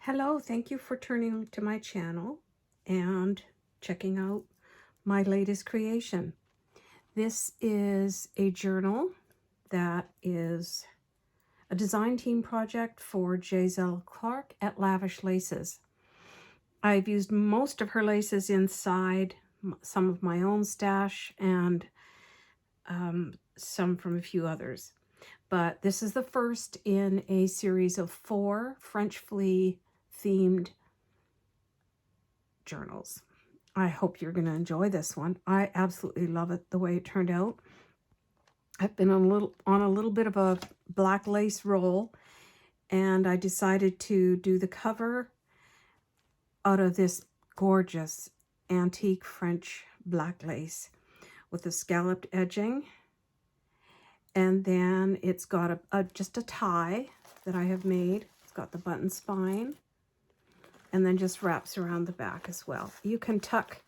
Hello, thank you for turning to my channel and checking out my latest creation. This is a journal that is a design team project for Giselle Clark at Lavish Laces. I've used most of her laces inside, some of my own stash, and some from a few others. But this is the first in a series of 4 French Flea themed journals. I hope you're going to enjoy this one. I absolutely love it, the way it turned out. I've been on a little bit of a black lace roll, and I decided to do the cover out of this gorgeous antique French black lace with a scalloped edging. And then it's got just a tie that I have made. It's got the button spine, and then just wraps around the back as well. You can tuck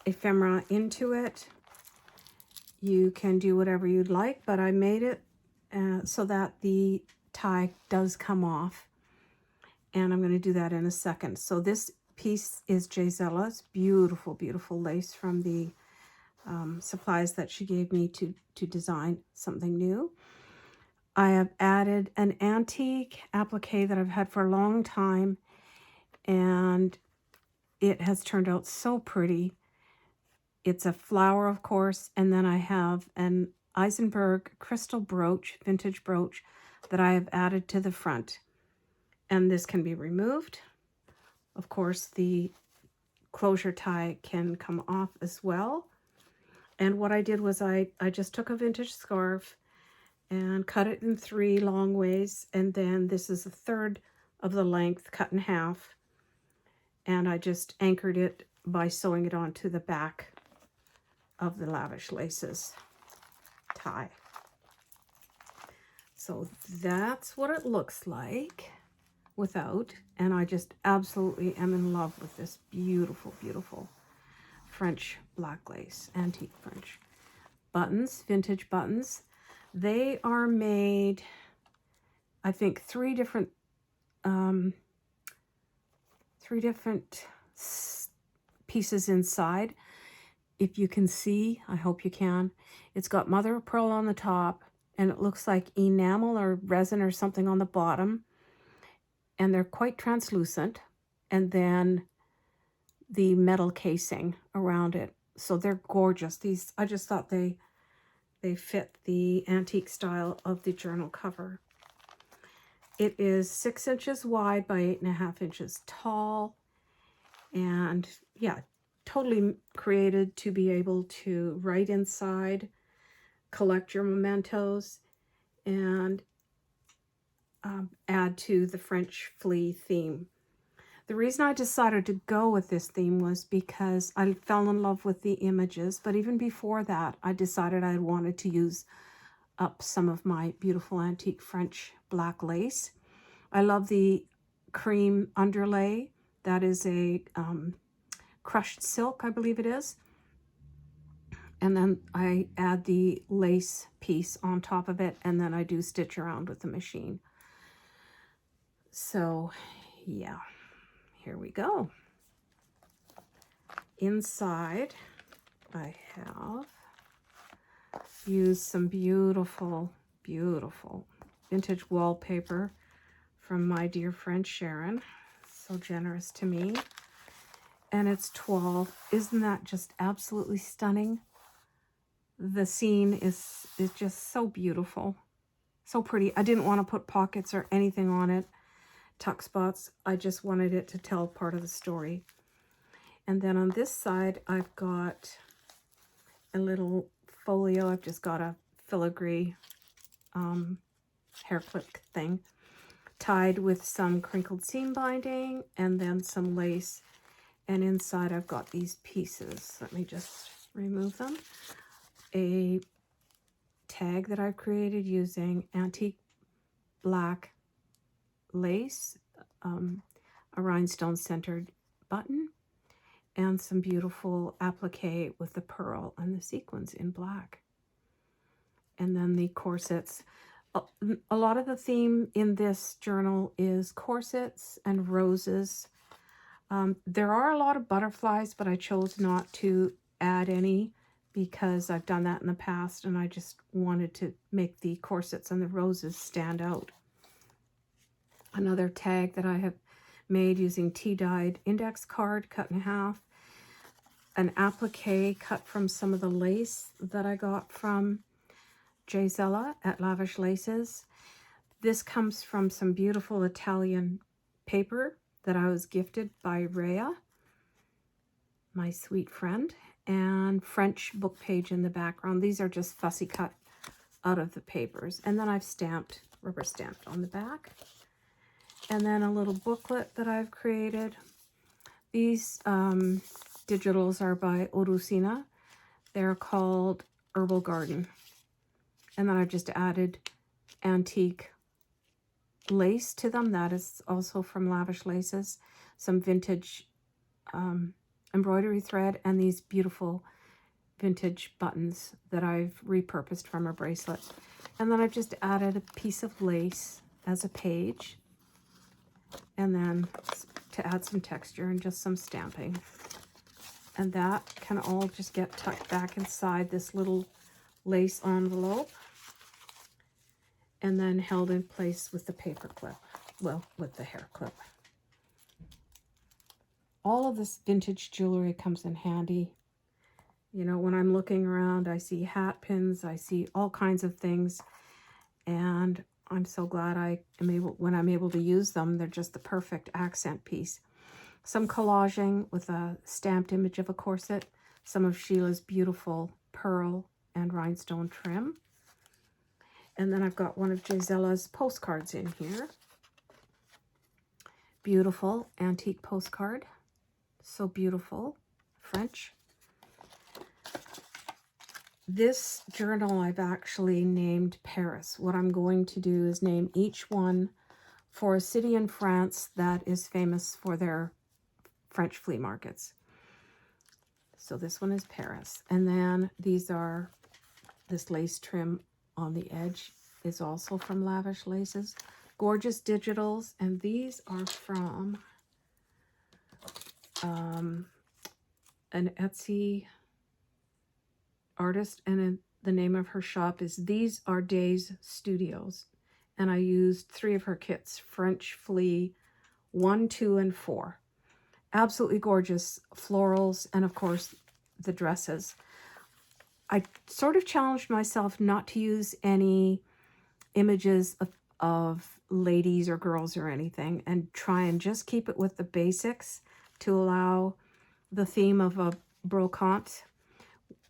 ephemera into it. You can do whatever you'd like, but I made it so that the tie does come off, and I'm going to do that in a second. So this piece is Giselle's beautiful, beautiful lace from the supplies that she gave me to design something new. I have added an antique applique that I've had for a long time, and it has turned out so pretty. It's a flower, of course, and then I have an Eisenberg crystal brooch, vintage brooch, that I have added to the front. And this can be removed. Of course, the closure tie can come off as well. And what I did was I just took a vintage scarf and cut it in 3 long ways, and then this is 1/3 of the length cut in half, and I just anchored it by sewing it onto the back of the Lavish Laces tie. So that's what it looks like without, and I just absolutely am in love with this beautiful, beautiful French black lace, antique French buttons, vintage buttons. They are made, I think, 3 different pieces inside. If you can see, I hope you can, it's got mother of pearl on the top, and it looks like enamel or resin or something on the bottom, and they're quite translucent, and then the metal casing around it. So they're gorgeous. These, I just thought they fit the antique style of the journal cover. It is 6 inches wide by 8.5 inches tall, and yeah, totally created to be able to write inside, collect your mementos, and add to the French Flea theme. The reason I decided to go with this theme was because I fell in love with the images, but even before that, I decided I wanted to use up some of my beautiful antique French black lace. I love the cream underlay. That is a crushed silk, I believe it is. And then I add the lace piece on top of it, and then I do stitch around with the machine. So yeah, here we go. Inside, I have used some beautiful, beautiful vintage wallpaper from my dear friend Sharon. So generous to me. And it's 12. Isn't that just absolutely stunning? The scene is just so beautiful, so pretty. I didn't want to put pockets or anything on it, tuck spots. I just wanted it to tell part of the story. And then on this side, I've got a little folio. I've just got a filigree hair clip thing tied with some crinkled seam binding and then some lace. And inside I've got these pieces. Let me just remove them. A tag that I've created using antique black lace, a rhinestone centered button, and some beautiful applique with the pearl and the sequins in black. And then the corsets. A, a lot of the theme in this journal is corsets and roses. There are a lot of butterflies, but I chose not to add any because I've done that in the past and I just wanted to make the corsets and the roses stand out. Another tag that I have made using tea-dyed index card cut in half. An applique cut from some of the lace that I got from Gisela at Lavish Laces. This comes from some beautiful Italian paper that I was gifted by Rhea, my sweet friend, and French book page in the background. These are just fussy cut out of the papers. And then I've stamped, rubber stamped on the back. And then a little booklet that I've created. These digitals are by Orusina. They're called Herbal Garden. And then I've just added antique lace to them. That is also from Lavish Laces. Some vintage embroidery thread and these beautiful vintage buttons that I've repurposed from a bracelet. And then I've just added a piece of lace as a page. And then to add some texture and just some stamping. And that can all just get tucked back inside this little lace envelope. And then held in place with the paper clip. Well, with the hair clip. All of this vintage jewelry comes in handy. You know, when I'm looking around, I see hat pins, I see all kinds of things. And I'm so glad when I'm able to use them, they're just the perfect accent piece. Some collaging with a stamped image of a corset. Some of Sheila's beautiful pearl and rhinestone trim. And then I've got one of Gisela's postcards in here. Beautiful antique postcard. So beautiful. French. This journal I've actually named Paris. What I'm going to do is name each one for a city in France that is famous for their French flea markets. So this one is Paris. And then these are, this lace trim on the edge is also from Lavish Laces. Gorgeous digitals. And these are from an Etsy artist, and the name of her shop is These Are Days Studios. And I used 3 of her kits, French Flea 1, 2, and 4. Absolutely gorgeous florals, and of course the dresses. I sort of challenged myself not to use any images of ladies or girls or anything, and try and just keep it with the basics to allow the theme of a brocante,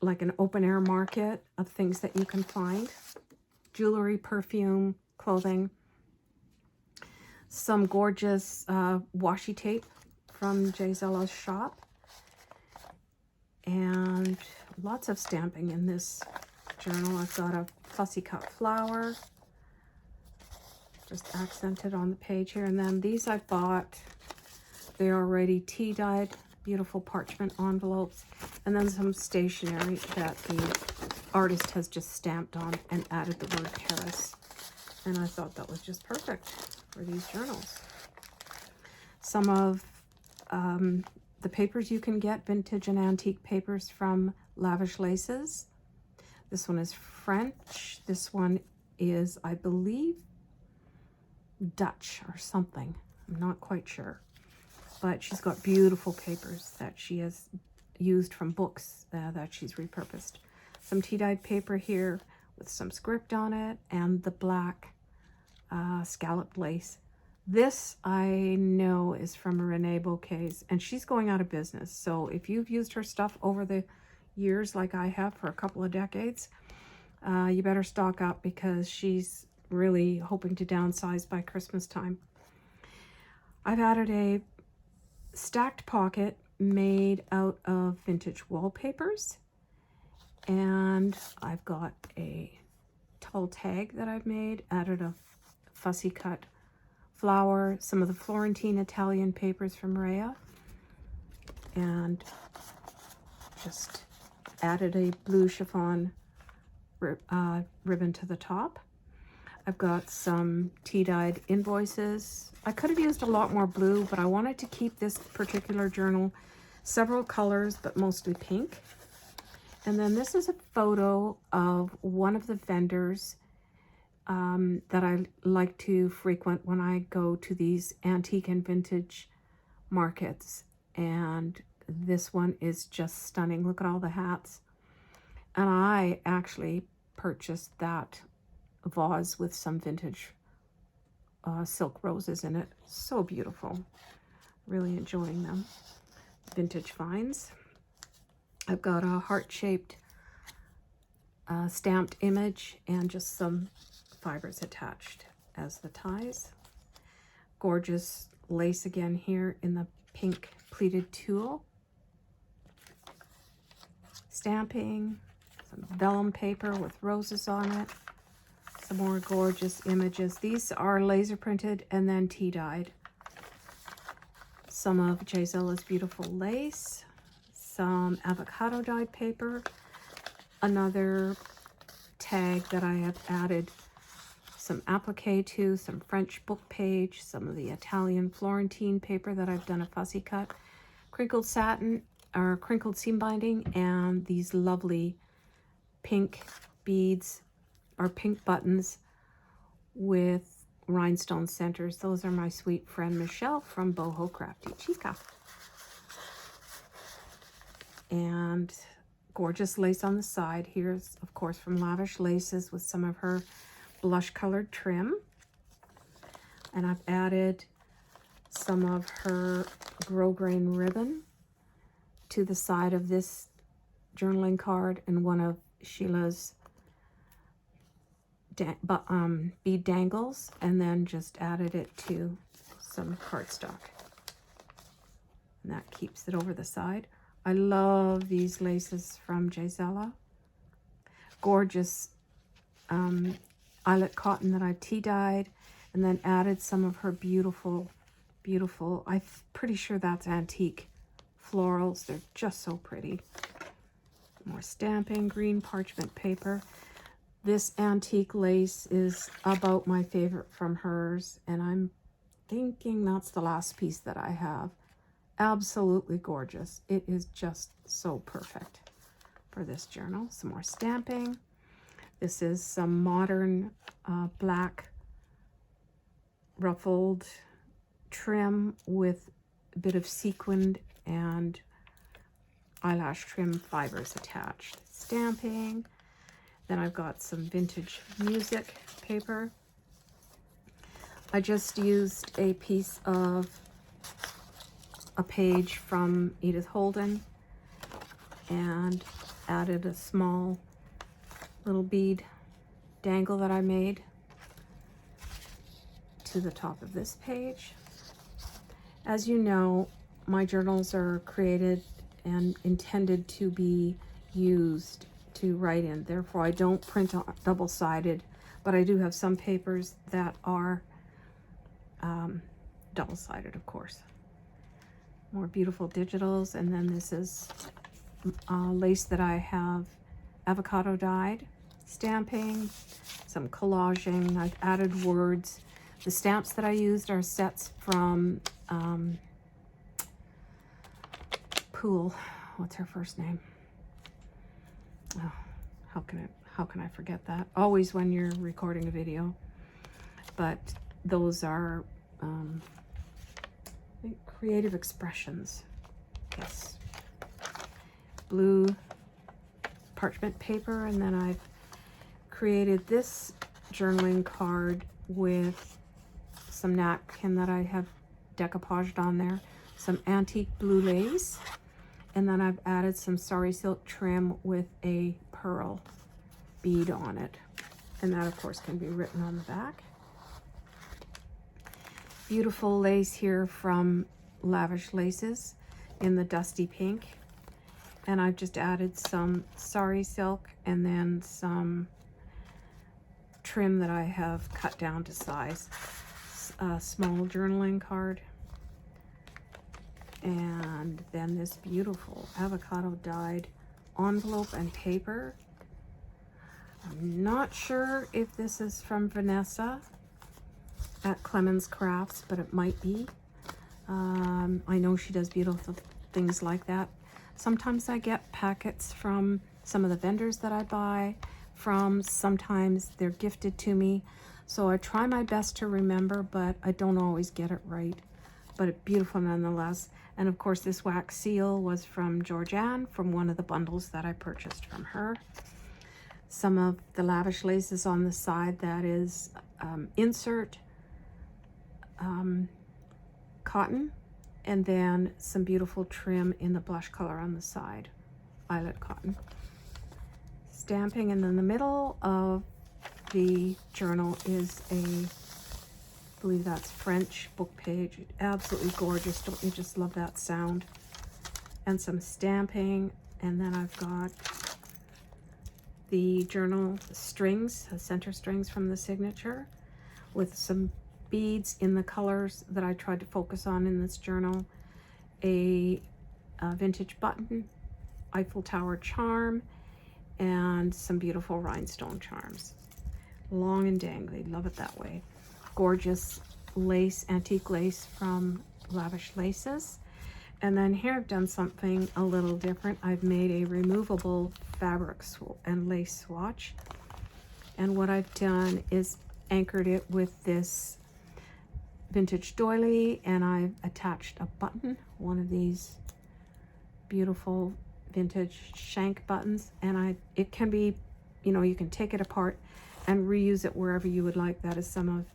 like an open air market of things that you can find. Jewelry, perfume, clothing. Some gorgeous washi tape from Gisela's shop. And lots of stamping in this journal. I've got a fussy cut flower, just accented on the page here. And then these I bought. They're already tea-dyed, beautiful parchment envelopes. And then some stationery that the artist has just stamped on and added the word Paris. And I thought that was just perfect for these journals. Some of the papers you can get, vintage and antique papers from Lavish Laces. This one is French. This one is, I believe, Dutch or something. I'm not quite sure. But she's got beautiful papers that she has used from books that she's repurposed. Some tea-dyed paper here with some script on it, and the black scalloped lace. This I know is from Renee Bouquets, and she's going out of business. So if you've used her stuff over the years like I have for a couple of decades, you better stock up because she's really hoping to downsize by Christmas time. I've added a stacked pocket made out of vintage wallpapers, and I've got a tall tag that I've made, added a fussy cut flower, some of the Florentine Italian papers from Rhea, and just added a blue chiffon ribbon to the top. I've got some tea-dyed invoices. I could have used a lot more blue, but I wanted to keep this particular journal several colors, but mostly pink. And then this is a photo of one of the vendors that I like to frequent when I go to these antique and vintage markets. And this one is just stunning. Look at all the hats. And I actually purchased that vase with some vintage silk roses in it. So beautiful. Really enjoying them. Vintage finds. I've got a heart-shaped stamped image and just some fibers attached as the ties. Gorgeous lace again here in the pink pleated tulle. Stamping, some vellum paper with roses on it. Some more gorgeous images. These are laser printed and then tea dyed. Some of Gisela's beautiful lace. Some avocado dyed paper. Another tag that I have added some applique to, some French book page, some of the Italian Florentine paper that I've done a fussy cut, crinkled satin or crinkled seam binding, and these lovely pink beads or pink buttons with rhinestone centers. Those are my sweet friend Michelle from Boho Crafty Chica. And gorgeous lace on the side. Here's, of course, from Lavish Laces with some of her blush colored trim. And I've added some of her grosgrain ribbon to the side of this journaling card and one of Sheila's bead dangles, and then just added it to some cardstock. And that keeps it over the side. I love these laces from Gisela. Gorgeous eyelet cotton that I tea dyed and then added some of her beautiful, I'm pretty sure that's antique florals. They're just so pretty. More stamping, green parchment paper. This antique lace is about my favorite from hers, and I'm thinking that's the last piece that I have. Absolutely gorgeous. It is just so perfect for this journal. Some more stamping. This is some modern black ruffled trim with a bit of sequined and eyelash trim fibers attached. Stamping. Then I've got some vintage music paper. I just used a piece of a page from Edith Holden and added a small little bead dangle that I made to the top of this page. As you know, my journals are created and intended to be used to write in. Therefore, I don't print on double-sided, but I do have some papers that are double-sided, of course. More beautiful digitals, and then this is lace that I have avocado dyed. Stamping, some collaging. I've added words. The stamps that I used are sets from Pool. What's her first name? Oh, how can I forget that? Always when you're recording a video. But those are I think Creative Expressions. Yes. Blue parchment paper, and then I've created this journaling card with some napkin that I have decoupaged on there, some antique blue lace, and then I've added some sari silk trim with a pearl bead on it, and that of course can be written on the back. Beautiful lace here from Lavish Laces in the dusty pink, and I've just added some sari silk and then some trim that I have cut down to size. A small journaling card, and then this beautiful avocado dyed envelope and paper. I'm not sure if this is from Vanessa at Clemens Crafts, but it might be. I know she does beautiful things like that. Sometimes I get packets from some of the vendors that I buy from. Sometimes they're gifted to me. So I try my best to remember, but I don't always get it right. But it's beautiful nonetheless. And of course, this wax seal was from Georgianne, from one of the bundles that I purchased from her. Some of the lavish laces on the side, that is insert cotton, and then some beautiful trim in the blush color on the side, eyelet cotton. Stamping, and in the middle of the journal is I believe that's French book page. Absolutely gorgeous. Don't you just love that sound? And some stamping, and then I've got the journal strings, the center strings from the signature, with some beads in the colors that I tried to focus on in this journal. A vintage button, Eiffel Tower charm, and some beautiful rhinestone charms. Long and dangly, love it that way. Gorgeous lace, antique lace from Lavish Laces. And then here I've done something a little different. I've made a removable fabric and lace swatch. And what I've done is anchored it with this vintage doily, and I've attached a button, one of these beautiful vintage shank buttons, and it can be, you know, you can take it apart and reuse it wherever you would like. That is some of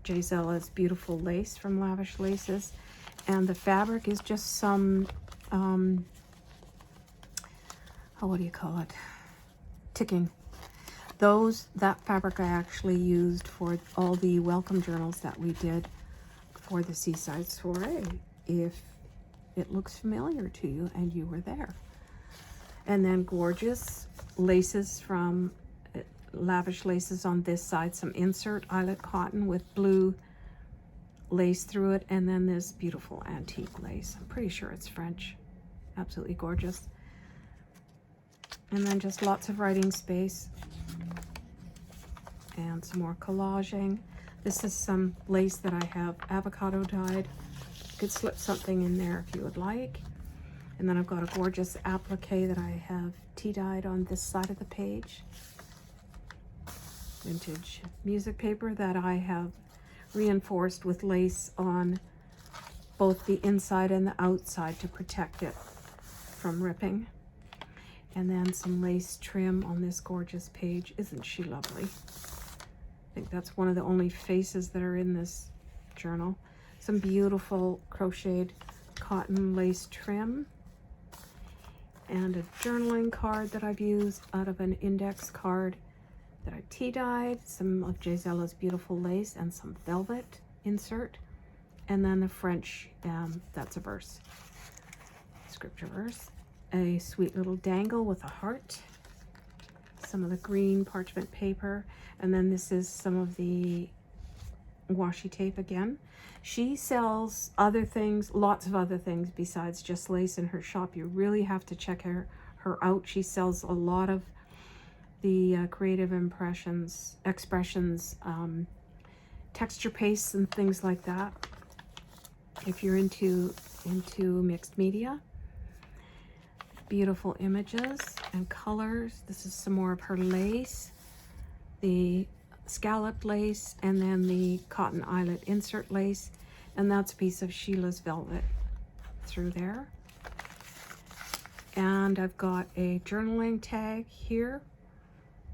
Gisela's beautiful lace from Lavish Laces, and the fabric is just some what do you call it, ticking. That fabric I actually used for all the welcome journals that we did for the Seaside Soiree, if it looks familiar to you and you were there. And then gorgeous laces from Lavish Laces on this side, some insert eyelet cotton with blue lace through it, and then this beautiful antique lace. I'm pretty sure it's French. Absolutely gorgeous. And then just lots of writing space and some more collaging. This is some lace that I have avocado dyed. You could slip something in there if you would like. And then I've got a gorgeous applique that I have tea dyed on this side of the page. Vintage music paper that I have reinforced with lace on both the inside and the outside to protect it from ripping. And then some lace trim on this gorgeous page. Isn't she lovely? I think that's one of the only faces that are in this journal. Some beautiful crocheted cotton lace trim, and a journaling card that I've used out of an index card that I tea dyed, some of Gisela's beautiful lace, and some velvet insert, and then the French, that's a verse, scripture verse, a sweet little dangle with a heart, some of the green parchment paper, and then this is some of the washi tape again. She sells other things, lots of other things besides just lace in her shop. You really have to check her out. She sells a lot of the creative expressions, texture pastes and things like that. If you're into mixed media, beautiful images and colors. This is some more of her lace, the scalloped lace, and then the cotton eyelet insert lace, and that's a piece of Sheila's velvet through there. And I've got a journaling tag here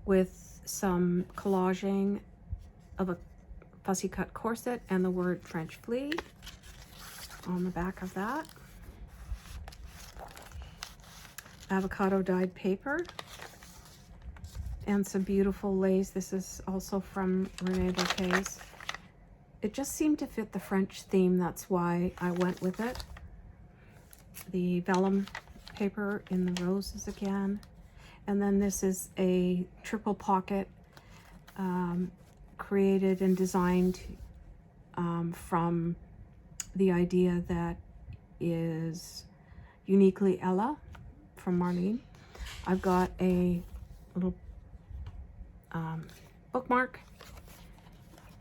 with some collaging of a fussy cut corset and the word French Flea on the back of that. Avocado dyed paper and some beautiful lace. This is also from Renee Bouquet's. It just seemed to fit the French theme, that's why I went with it. The vellum paper in the roses again. And then this is a triple pocket created and designed from the idea that is uniquely Ella from Marlene. I've got a little bookmark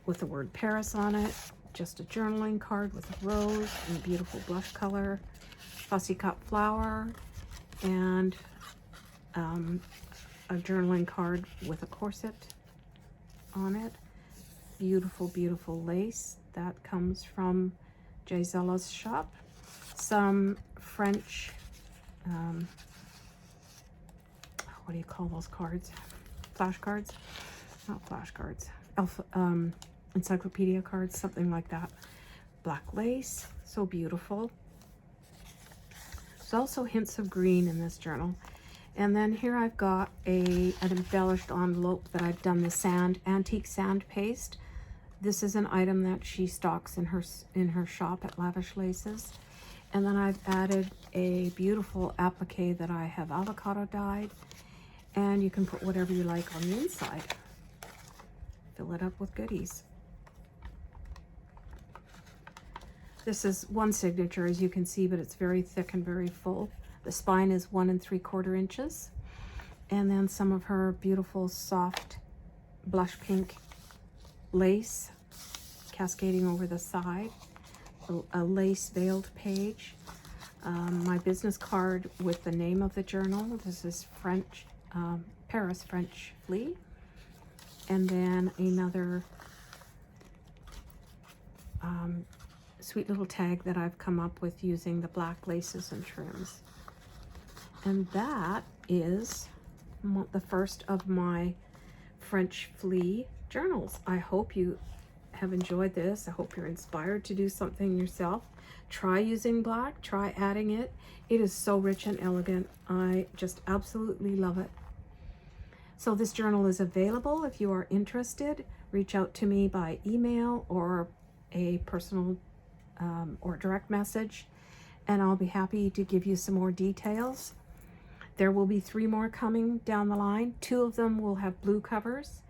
with the word Paris on it, just a journaling card with a rose and a beautiful blush color, fussy cut flower, and a journaling card with a corset on it. Beautiful, beautiful lace that comes from Gisella's shop. Some French, what do you call those cards? Flashcards? Not flashcards. Encyclopedia cards, something like that. Black lace, so beautiful. There's also hints of green in this journal. And then here I've got an embellished envelope that I've done the antique sand paste. This is an item that she stocks in her shop at Lavish Laces. And then I've added a beautiful applique that I have avocado dyed. And you can put whatever you like on the inside. Fill it up with goodies. This is one signature, as you can see, but it's very thick and very full. The spine is 1 3/4 inches. And then some of her beautiful soft blush pink lace cascading over the side. A lace veiled page. My business card with the name of the journal. This is Paris French Flea. And then another sweet little tag that I've come up with using the black laces and trims. And that is the first of my French Flea journals. I hope you have enjoyed this. I hope you're inspired to do something yourself. Try using black, try adding it. It is so rich and elegant. I just absolutely love it. So this journal is available. If you are interested, reach out to me by email or a personal or direct message, and I'll be happy to give you some more details. There will be 3 more coming down the line. 2 of them will have blue covers.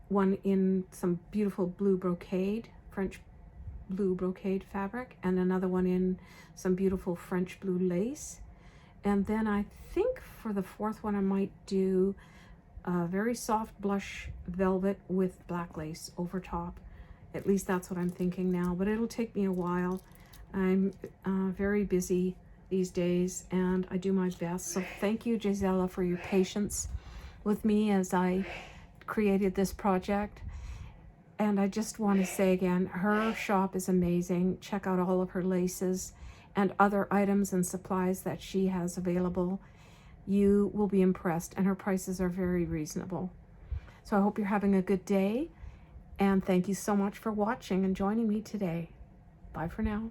One in some beautiful blue brocade, French blue brocade fabric, and another one in some beautiful French blue lace. And then I think for the 4th one I might do a very soft blush velvet with black lace over top. At least that's what I'm thinking now, but it'll take me a while. I'm very busy these days, and I do my best. So thank you, Gisela, for your patience with me as I created this project. And I just want to say again, her shop is amazing. Check out all of her laces and other items and supplies that she has available. You will be impressed, and her prices are very reasonable. So I hope you're having a good day, and thank you so much for watching and joining me today. Bye for now.